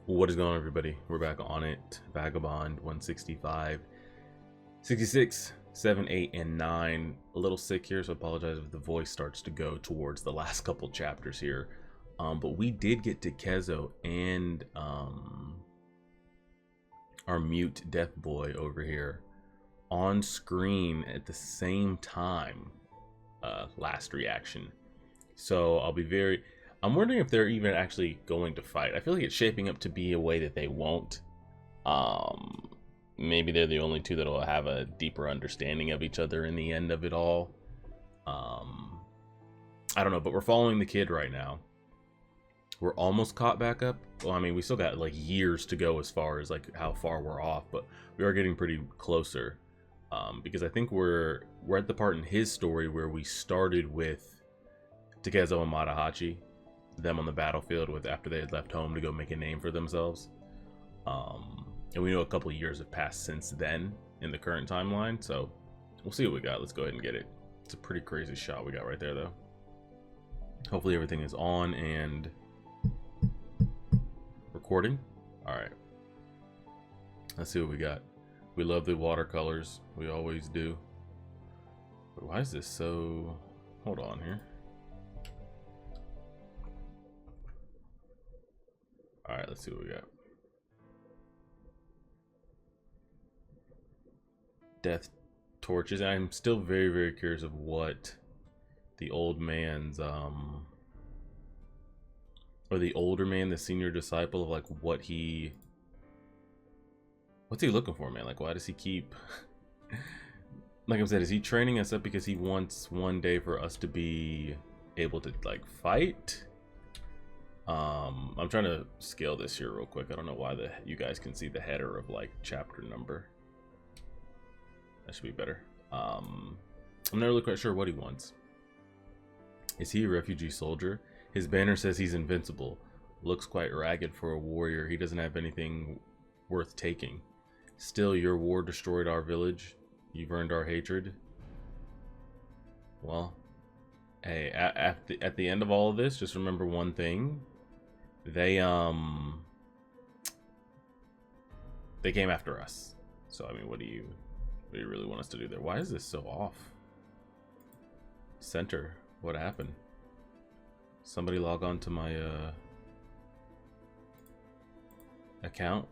What is going on, everybody? We're back on it. Vagabond 165, 66, 7, 8, and 9. A little sick here, so I apologize if the voice starts to go towards the last couple chapters here. But we did get to Kezo and our mute death boy over here on screen at the same time. Last reaction. So I'm wondering if they're even actually going to fight. I feel like it's shaping up to be a way that they won't. Maybe they're the only two that will have a deeper understanding of each other in the end of it all. I don't know, but we're following the kid right now. We're almost caught back up. Well, I mean, we still got like years to go as far as like how far we're off, but we are getting pretty closer. Because I think we're at the part in his story where we started with Takezo and Matahachi, them on the battlefield with after they had left home to go make a name for themselves. And we know a couple of years have passed since then in the current timeline, so we'll see what we got. Let's go ahead and get it. It's a pretty crazy shot we got right there, though. Hopefully everything is on and recording. All right, let's see what we got. We love the watercolors, we always do. But why is this so... Hold on here. All right, let's see what we got. Death torches. I'm still very, very curious of what the old man's or the older man, the senior disciple, of like what's he looking for, man? Like, why does he keep like I said, is he training us up because he wants one day for us to be able to like fight? I'm trying to scale this here real quick. I don't know why you guys can see the header of like chapter number. That should be better. I'm not really quite sure what he wants. Is he a refugee soldier? His banner says he's invincible. Looks quite ragged for a warrior. He doesn't have anything worth taking. Still, your war destroyed our village. You've earned our hatred. Well, hey, at the end of all of this, just remember one thing. They came after us. So I mean, what do you really want us to do there? Why is this so off? Center. What happened? Somebody log on to my account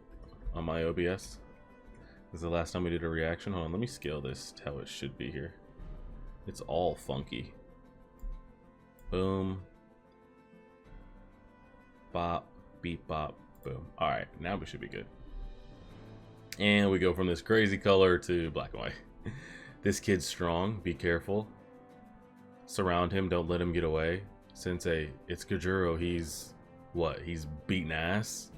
on my OBS. This is the last time we did a reaction. Hold on, let me scale this to how it should be here. It's all funky. Boom. Bop, beep, bop, boom. All right, now we should be good. And we go from this crazy color to black and white. This kid's strong. Be careful. Surround him. Don't let him get away. Sensei, it's Kajiro. He's what? He's beating ass.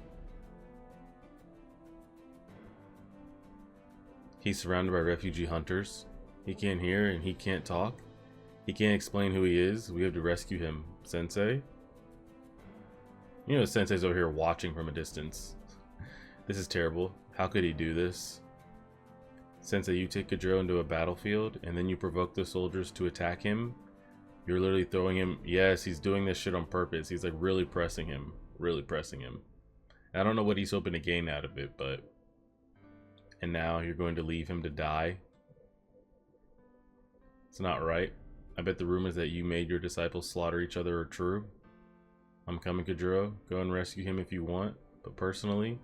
He's surrounded by refugee hunters. He can't hear and he can't talk. He can't explain who he is. We have to rescue him. Sensei? You know, Sensei's over here watching from a distance. This is terrible. How could he do this? Sensei, you take Kajiro into a battlefield and then you provoke the soldiers to attack him. You're literally throwing him. Yes, he's doing this shit on purpose. He's like really pressing him. Really pressing him. I don't know what he's hoping to gain out of it, but... And now you're going to leave him to die? It's not right. I bet the rumors that you made your disciples slaughter each other are true. I'm coming, Kajiro. Go and rescue him if you want. But personally,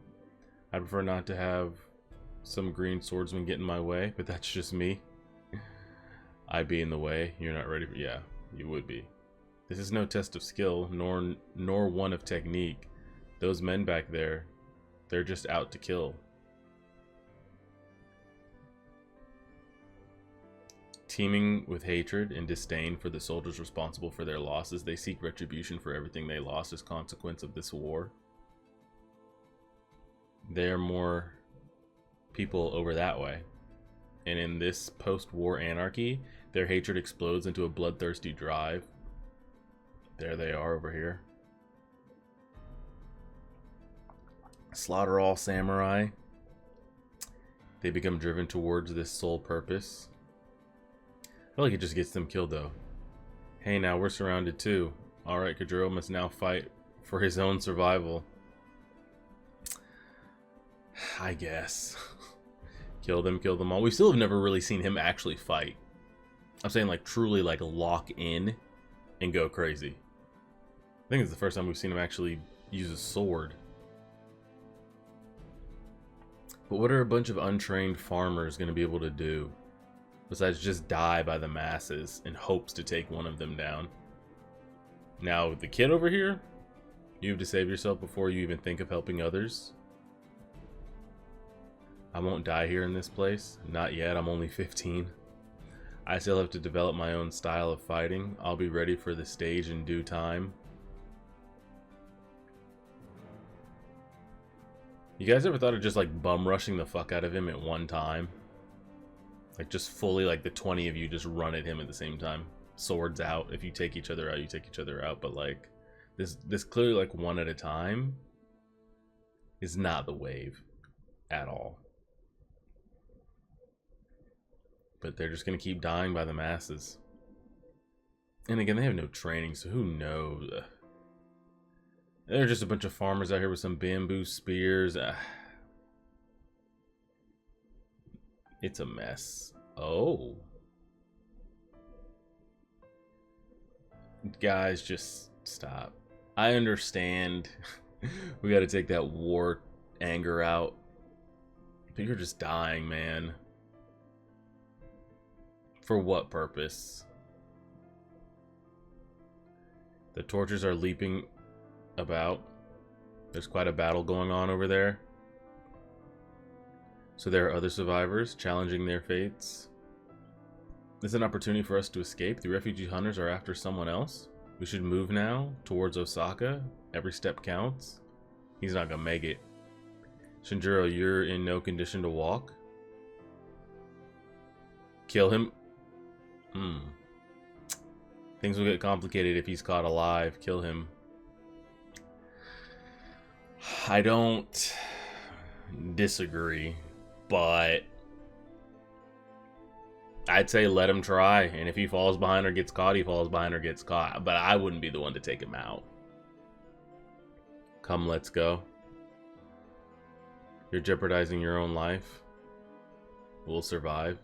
I prefer not to have some green swordsman get in my way, but that's just me. I be in the way. You're not ready for... Yeah, you would be. This is no test of skill, nor one of technique. Those men back there, they're just out to kill. Teeming with hatred and disdain for the soldiers responsible for their losses, they seek retribution for everything they lost as consequence of this war. There are more people over that way. And in this post-war anarchy, their hatred explodes into a bloodthirsty drive. There they are over here. Slaughter all samurai. They become driven towards this sole purpose. I feel like it just gets them killed though. Hey, now we're surrounded too. Alright, Kajiro must now fight for his own survival. I guess. Kill them all. We still have never really seen him actually fight. I'm saying like truly like lock in and go crazy. I think it's the first time we've seen him actually use a sword. But what are a bunch of untrained farmers going to be able to do? Besides just die by the masses in hopes to take one of them down. Now, the kid over here, you have to save yourself before you even think of helping others. I won't die here in this place. Not yet, I'm only 15. I still have to develop my own style of fighting. I'll be ready for the stage in due time. You guys ever thought of just like bum rushing the fuck out of him at one time? Like just fully like the 20 of you just run at him at the same time. Swords out. If you take each other out, you take each other out. But like this clearly like one at a time is not the wave at all. But they're just gonna keep dying by the masses. And again, they have no training, so who knows? They're just a bunch of farmers out here with some bamboo spears. It's a mess. Oh. Guys, just stop. I understand. We gotta take that war anger out. But you're just dying, man. For what purpose? The torches are leaping about. There's quite a battle going on over there. So there are other survivors challenging their fates. This is an opportunity for us to escape. The refugee hunters are after someone else. We should move now towards Osaka. Every step counts. He's not gonna make it. Shinjiro, you're in no condition to walk. Kill him. Things will get complicated if he's caught alive. Kill him. I don't disagree, but I'd say let him try, and if he falls behind or gets caught, he falls behind or gets caught, but I wouldn't be the one to take him out. Come, let's go. You're jeopardizing your own life. We'll survive.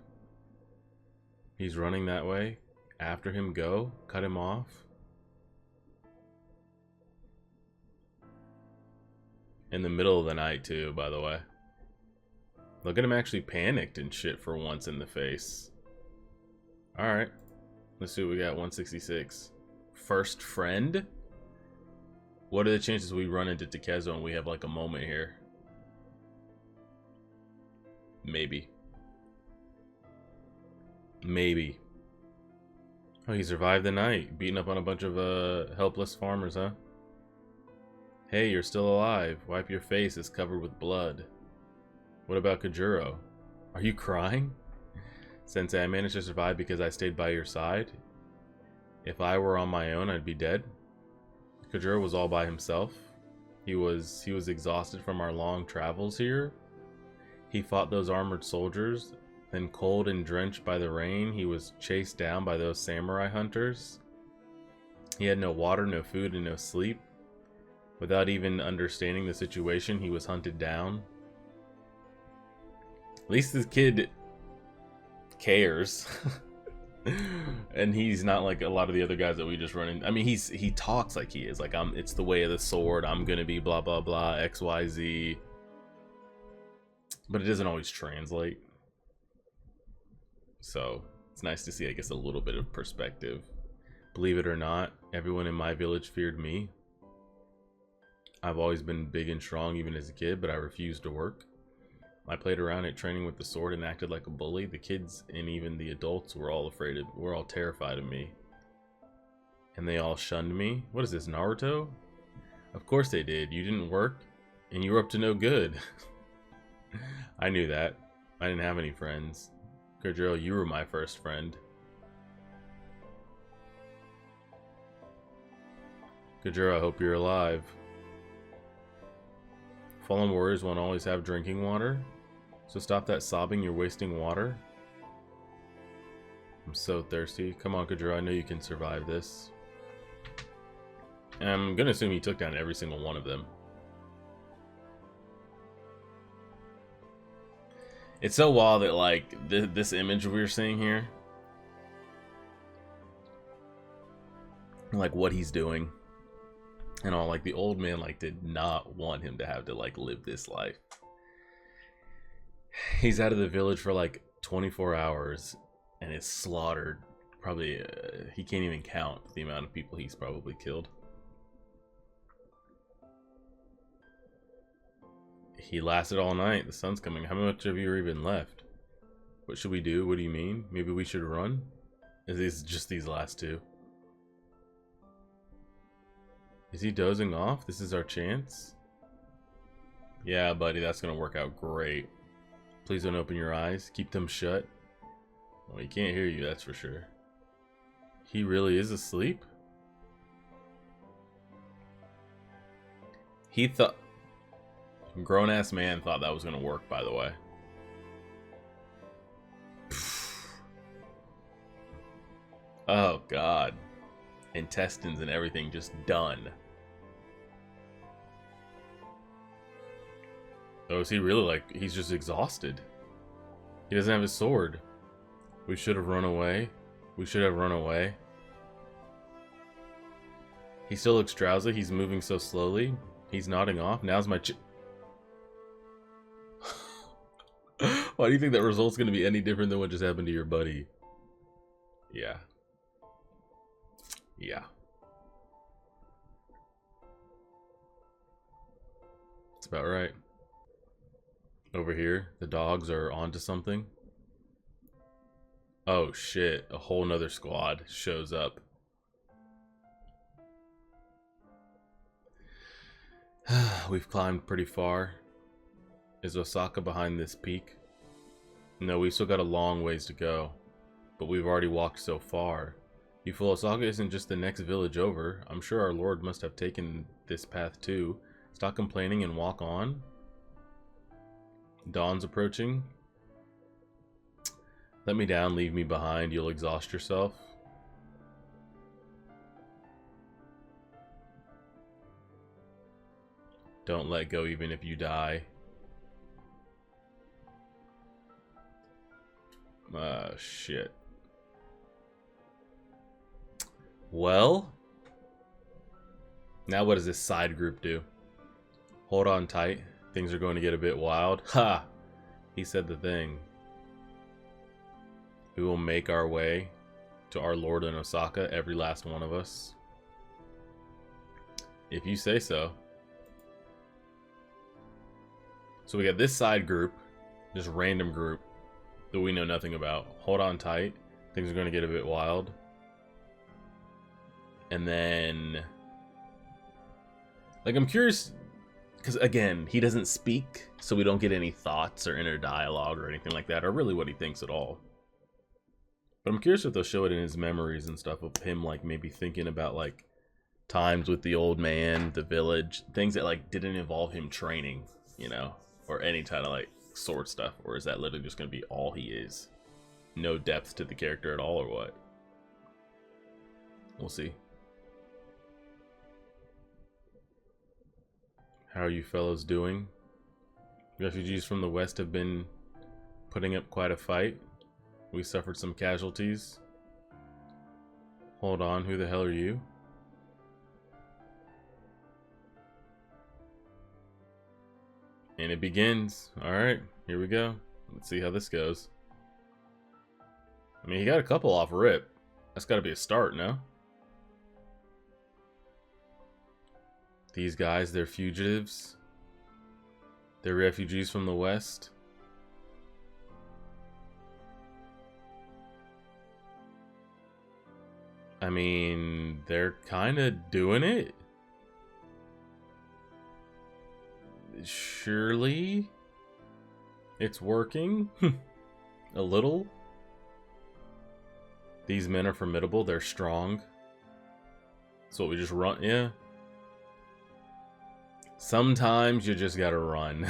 He's running that way. After him, go. Cut him off. In the middle of the night, too, by the way. Look at him actually panicked and shit for once in the face. Alright. Let's see what we got. 166. First friend? What are the chances we run into Takezo and we have like a moment here? Maybe. Maybe. Oh, he survived the night. Beating up on a bunch of helpless farmers, huh? Hey, you're still alive. Wipe your face. It's covered with blood. What about Kajiro? Are you crying? Sensei, I managed to survive because I stayed by your side. If I were on my own, I'd be dead. Kajiro was all by himself. He was exhausted from our long travels here. He fought those armored soldiers. Then, cold and drenched by the rain, he was chased down by those samurai hunters. He had no water, no food, and no sleep. Without even understanding the situation, he was hunted down. At least this kid cares. And he's not like a lot of the other guys that we just run in. I mean, he talks like he is. Like, it's the way of the sword. I'm gonna be blah, blah, blah, XYZ. But it doesn't always translate. So, it's nice to see, I guess, a little bit of perspective. Believe it or not, everyone in my village feared me. I've always been big and strong even as a kid, but I refused to work. I played around at training with the sword and acted like a bully. The kids and even the adults were all terrified of me. And they all shunned me. What is this, Naruto? Of course they did. You didn't work, and you were up to no good. I knew that. I didn't have any friends. Kajiro, you were my first friend. Kajiro, I hope you're alive. Fallen warriors won't always have drinking water. So stop that sobbing, you're wasting water. I'm so thirsty. Come on, Kajiro, I know you can survive this. And I'm gonna assume he took down every single one of them. It's so wild that like this image we're seeing here, like what he's doing and all, like the old man like did not want him to have to like live this life. He's out of the village for like 24 hours and is slaughtered. Probably he can't even count the amount of people he's probably killed. He lasted all night. The sun's coming. How much of you are even left? What should we do? What do you mean? Maybe we should run? Is this just these last two? Is he dozing off? This is our chance? Yeah, buddy, that's gonna work out great. Please don't open your eyes. Keep them shut. Well, he can't hear you, that's for sure. He really is asleep? He thought... Grown-ass man thought that was gonna work, by the way. Oh, God. Intestines and everything just done. Oh, is he really like... He's just exhausted. He doesn't have his sword. We should have run away. We should have run away. He still looks drowsy. He's moving so slowly. He's nodding off. Now's my Why do you think that result's going to be any different than what just happened to your buddy? Yeah. Yeah. That's about right. Over here, the dogs are onto something. Oh shit, a whole nother squad shows up. We've climbed pretty far. Is Osaka behind this peak? No, we've still got a long ways to go. But we've already walked so far. You fool, Osaka isn't just the next village over. I'm sure our lord must have taken this path too. Stop complaining and walk on. Dawn's approaching. Let me down, leave me behind. You'll exhaust yourself. Don't let go even if you die. Shit. Well, now what does this side group do? Hold on tight. Things are going to get a bit wild. Ha! He said the thing. We will make our way to our lord in Osaka, every last one of us. If you say so. So we got this side group, this random group that we know nothing about. Hold on tight. Things are going to get a bit wild. And then... like, I'm curious... because, again, he doesn't speak, so we don't get any thoughts or inner dialogue or anything like that, or really what he thinks at all. But I'm curious if they'll show it in his memories and stuff of him, like, maybe thinking about, like, times with the old man, the village, things that, like, didn't involve him training, you know, or any kind of, like, sword stuff. Or is that literally just going to be all he is? No depth to the character at all, or what? We'll see. How are you fellows doing? Refugees from the west have been putting up quite a fight. We suffered some casualties. Hold on, who the hell are you? And it begins. Alright, here we go. Let's see how this goes. I mean, he got a couple off rip. That's gotta be a start, no? These guys, they're fugitives. They're refugees from the west. I mean, they're kind of doing it. Surely it's working. A little. These men are formidable. They're strong. So we just run. Yeah. Sometimes you just gotta run.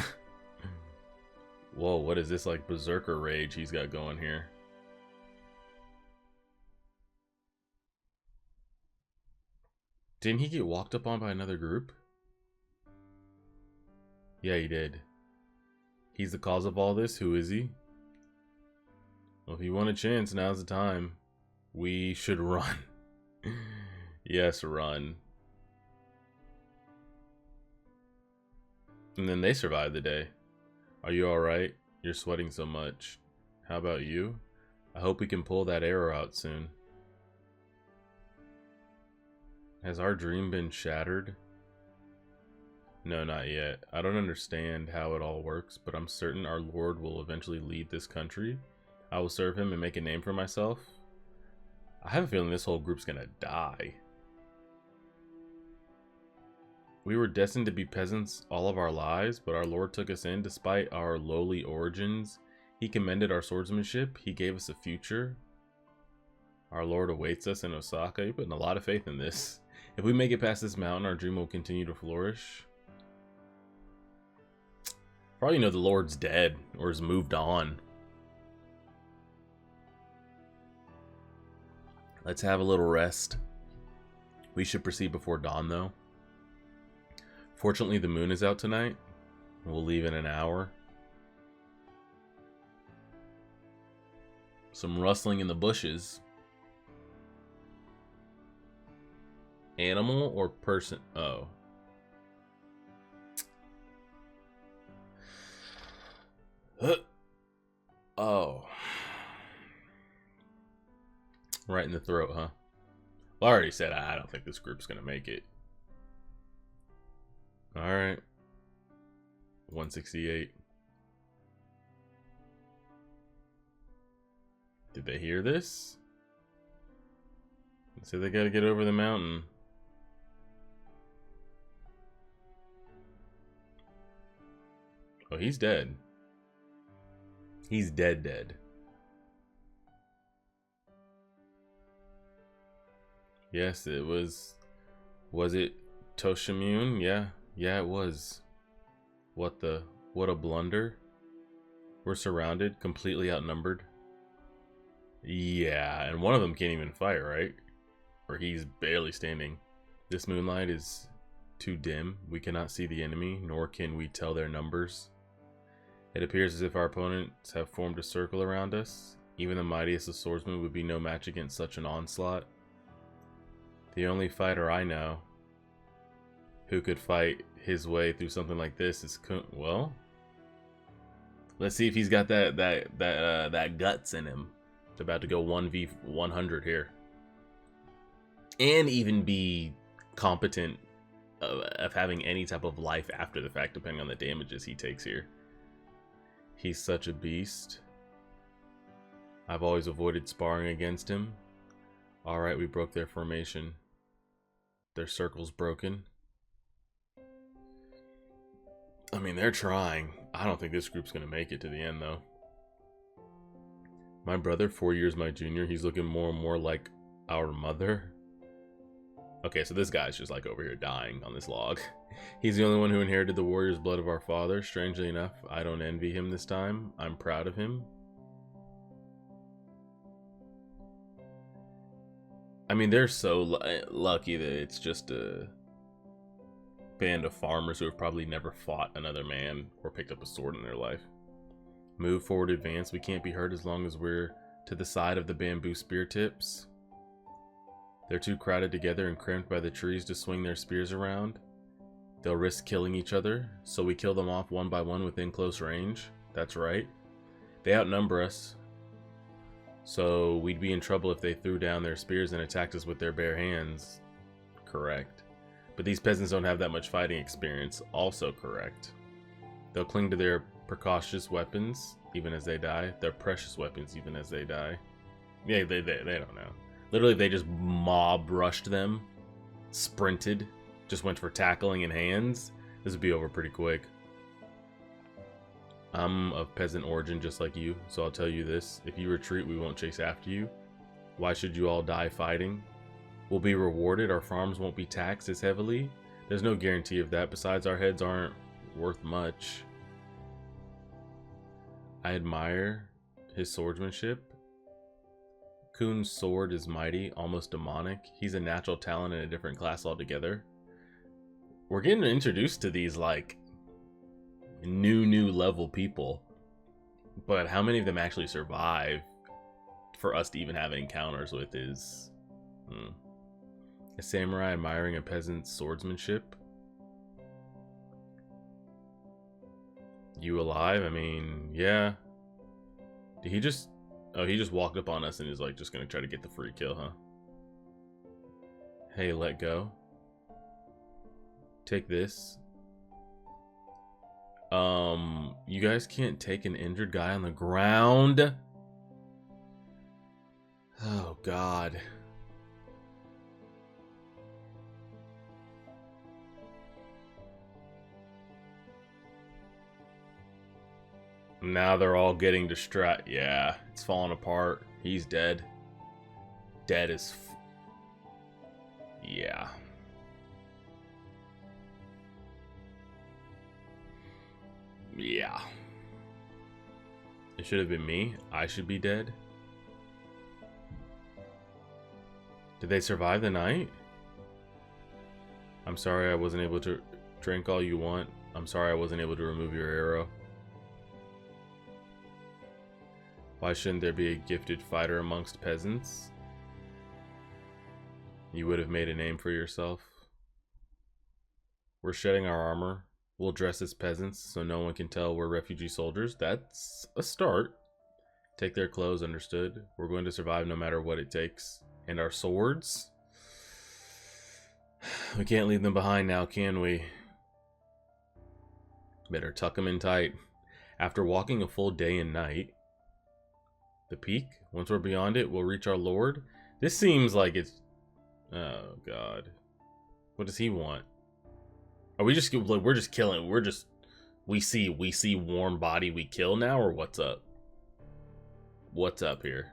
Whoa, what is this, like, berserker rage he's got going here? Didn't he get walked up on by another group? Yeah, he did. He's the cause of all this? Who is he? Well, if you want a chance, now's the time. We should run. Yes, run. And then they survive the day. Are you alright? You're sweating so much. How about you? I hope we can pull that arrow out soon. Has our dream been shattered? No, not yet. I don't understand how it all works, but I'm certain our Lord will eventually lead this country. I will serve him and make a name for myself. I have a feeling this whole group's gonna die. We were destined to be peasants all of our lives, but our Lord took us in despite our lowly origins. He commended our swordsmanship. He gave us a future. Our Lord awaits us in Osaka. You're putting a lot of faith in this. If we make it past this mountain, our dream will continue to flourish. For all you know, the Lord's dead or has moved on. Let's have a little rest. We should proceed before dawn, though. Fortunately, the moon is out tonight. We'll leave in an hour. Some rustling in the bushes. Animal or person? Oh. Oh. Right in the throat, huh? Well, I already said I don't think this group's gonna make it. Alright. 168. Did they hear this? They said they gotta get over the mountain. Oh, he's dead. He's dead. Yes, it was. Was it Toshimun? Yeah, it was. What a blunder. We're surrounded, completely outnumbered. Yeah, and one of them can't even fight, right? Or he's barely standing. This moonlight is too dim. We cannot see the enemy, nor can we tell their numbers. It appears as if our opponents have formed a circle around us. Even the mightiest of swordsmen would be no match against such an onslaught. The only fighter I know who could fight his way through something like this is well. Let's see if he's got that guts in him. It's about to go 1v100 here, and even be competent of having any type of life after the fact, depending on the damages he takes here. He's such a beast. I've always avoided sparring against him. Alright, we broke their formation. Their circle's broken. I mean, they're trying. I don't think this group's gonna make it to the end, though. My brother, 4 years my junior, he's looking more and more like our mother. Okay, so this guy's just like over here dying on this log. He's the only one who inherited the warrior's blood of our father. Strangely enough, I don't envy him this time. I'm proud of him. I mean, they're so lucky that it's just a band of farmers who have probably never fought another man or picked up a sword in their life. Move forward, advance. We can't be hurt as long as we're to the side of the bamboo spear tips. They're too crowded together and cramped by the trees to swing their spears around. They'll risk killing each other, so we kill them off one by one within close range. That's right. They outnumber us, so we'd be in trouble if they threw down their spears and attacked us with their bare hands. Correct. But these peasants don't have that much fighting experience. Also correct. They'll cling to their precautious weapons even as they die. Their precious weapons even as they die. Yeah, they don't know. Literally, they just mob rushed them, sprinted, just went for tackling and hands. This would be over pretty quick. I'm of peasant origin just like you, so I'll tell you this. If you retreat, we won't chase after you. Why should you all die fighting? We'll be rewarded. Our farms won't be taxed as heavily. There's no guarantee of that. Besides, our heads aren't worth much. I admire his swordsmanship. Kun's sword is mighty, almost demonic. He's a natural talent in a different class altogether. We're getting introduced to these, like, new level people. But how many of them actually survive for us to even have encounters with is a samurai admiring a peasant's swordsmanship. You alive? I mean, yeah. Did he just... Oh, he just walked up on us and is like just gonna try to get the free kill, huh? Hey, let go. Take this. You guys can't take an injured guy on the ground? Oh, God. Now they're all getting distracted. Yeah, it's falling apart. He's dead. Dead as yeah. Yeah. It should have been me. I should be dead. Did they survive the night? I'm sorry I wasn't able to drink all you want. I'm sorry I wasn't able to remove your arrow. Why shouldn't there be a gifted fighter amongst peasants? You would have made a name for yourself. We're shedding our armor. We'll dress as peasants so no one can tell we're refugee soldiers. That's a start. Take their clothes, understood? We're going to survive no matter what it takes. And our swords? We can't leave them behind now, can we? Better tuck them in tight. After walking a full day and night, the peak, once we're beyond it, we'll reach our lord. This seems like it's... Oh, God. What does he want? Are we just... We're just killing... We're just... We see warm body, we kill now, or what's up? What's up here?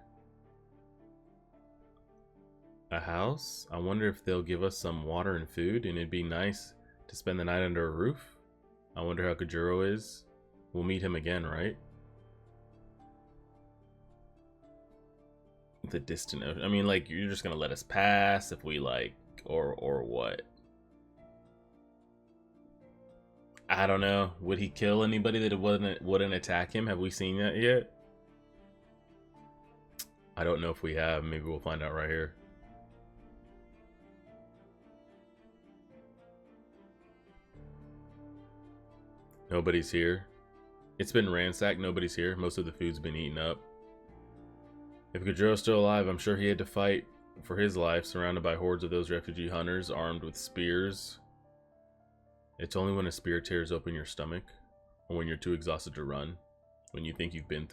A house? I wonder if they'll give us some water and food, and it'd be nice to spend the night under a roof. I wonder how Kajiro is. We'll meet him again, right? The distant ocean. I mean, like, you're just gonna let us pass if we like, or what? I don't know. Would he kill anybody that wouldn't attack him? Have we seen that yet? I don't know if we have. Maybe we'll find out right here. Nobody's here. It's been ransacked. Nobody's here. Most of the food's been eaten up. If Kajiro's still alive, I'm sure he had to fight for his life, surrounded by hordes of those refugee hunters armed with spears. It's only when a spear tears open your stomach, or when you're too exhausted to run, when you think you've been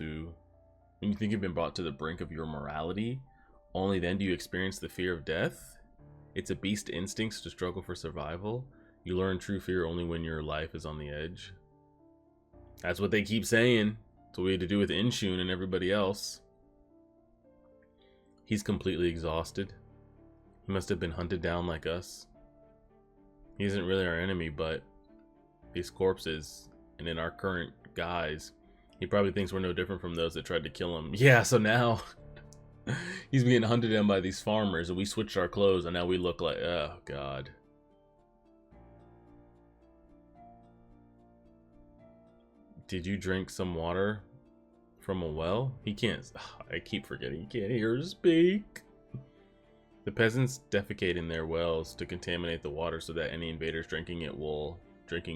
brought to the brink of your morality, only then do you experience the fear of death. It's a beast instincts to struggle for survival. You learn true fear only when your life is on the edge. That's what they keep saying. It's what we had to do with Inshun and everybody else. He's completely exhausted. He must have been hunted down like us. He isn't really our enemy, but these corpses, and in our current guise, he probably thinks we're no different from those that tried to kill him. Yeah, so now he's being hunted down by these farmers, and we switched our clothes, and now we look like, oh God. Did you drink some water from a well? He can't. I keep forgetting. He can't hear or speak. The peasants defecate in their wells to contaminate the water so that any invaders drinking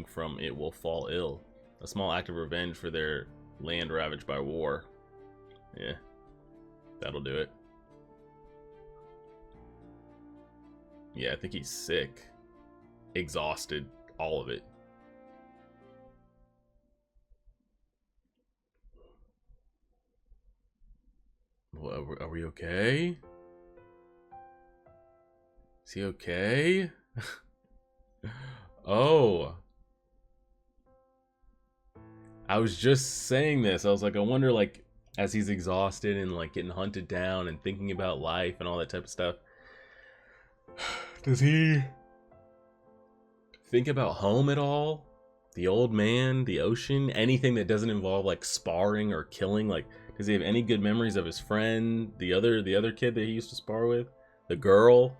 from it will fall ill. A small act of revenge for their land ravaged by war. Yeah, that'll do it. Yeah, I think he's sick, exhausted, all of it. Well, are we okay? Is he okay? Oh. I was just saying this. I was like, I wonder, like, as he's exhausted and, like, getting hunted down and thinking about life and all that type of stuff, does he think about home at all? The old man, the ocean, anything that doesn't involve, like, sparring or killing? Like, does he have any good memories of his friend, the other kid that he used to spar with, the girl,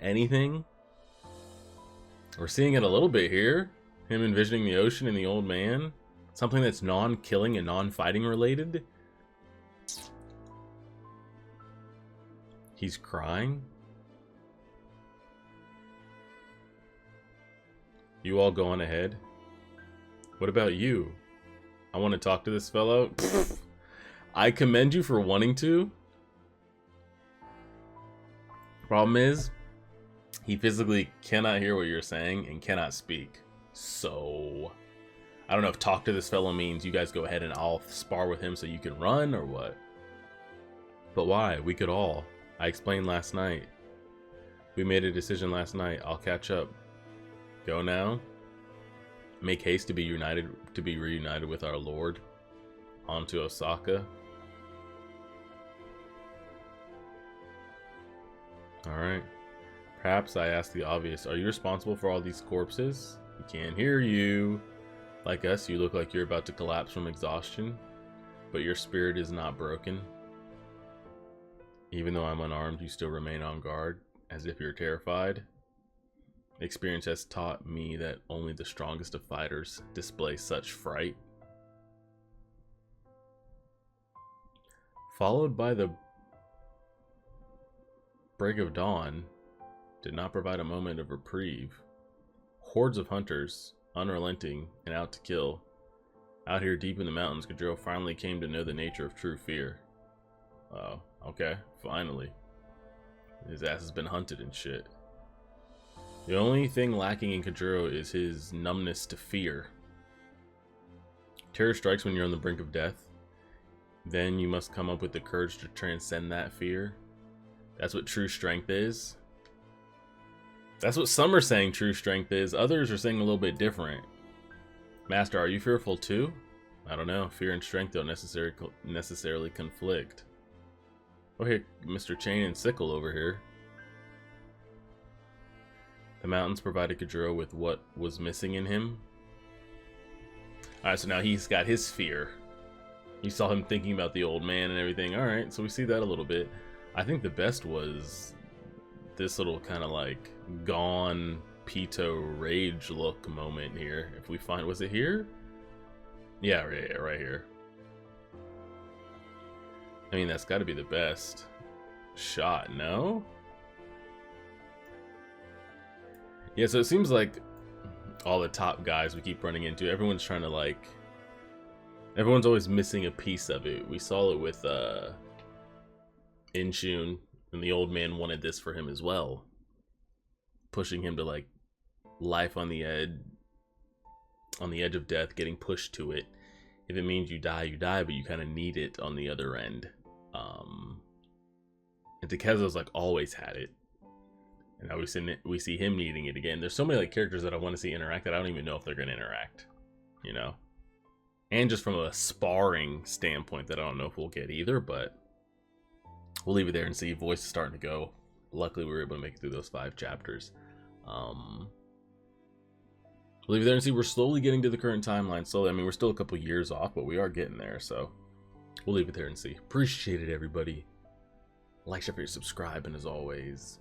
anything? We're seeing it a little bit here. Him envisioning the ocean and the old man, something that's non-killing and non-fighting related. He's crying? You all go on ahead. What about you? I want to talk to this fellow. I commend you for wanting to. Problem is, he physically cannot hear what you're saying and cannot speak. So, I don't know if talk to this fellow means you guys go ahead and I'll spar with him so you can run or what. But why? We could all. I explained last night. We made a decision last night. I'll catch up. Go now. Make haste to be reunited with our Lord. On to Osaka. Alright. Perhaps I ask the obvious. Are you responsible for all these corpses? We can't hear you. Like us, you look like you're about to collapse from exhaustion. But your spirit is not broken. Even though I'm unarmed, you still remain on guard, as if you're terrified. Experience has taught me that only the strongest of fighters display such fright. Followed by the break of dawn, did not provide a moment of reprieve. Hordes of hunters, unrelenting and out to kill. Out here deep in the mountains, Kajiro finally came to know the nature of true fear. Oh, okay, finally. His ass has been hunted and shit. The only thing lacking in Kajiro is his numbness to fear. Terror strikes when you're on the brink of death. Then you must come up with the courage to transcend that fear. That's what true strength is. That's what some are saying true strength is. Others are saying a little bit different. Master, are you fearful too? I don't know. Fear and strength don't necessarily conflict. Oh, here, Mr. Chain and Sickle over here. The mountains provided Kajiro with what was missing in him. Alright, so now he's got his fear. You saw him thinking about the old man and everything. Alright, so we see that a little bit. I think the best was this little kind of like gone Pito rage look moment here. If we find, was it here? Yeah, right here. I mean, that's got to be the best shot, no? Yeah, so it seems like all the top guys we keep running into, everyone's trying to like, everyone's always missing a piece of it. We saw it with Inshun, and the old man wanted this for him as well. Pushing him to like life on the edge of death, getting pushed to it. If it means you die, but you kind of need it on the other end. And Takezo's like always had it. And now we see him needing it again. There's so many like characters that I want to see interact that I don't even know if they're gonna interact, you know. And just from a sparring standpoint, that I don't know if we'll get either, but we'll leave it there and see. Voice is starting to go. Luckily, we were able to make it through those 5 chapters. We'll leave it there and see. We're slowly getting to the current timeline. Slowly, I mean, we're still a couple years off, but we are getting there. So we'll leave it there and see. Appreciate it, everybody. Like, share, subscribe, and as always,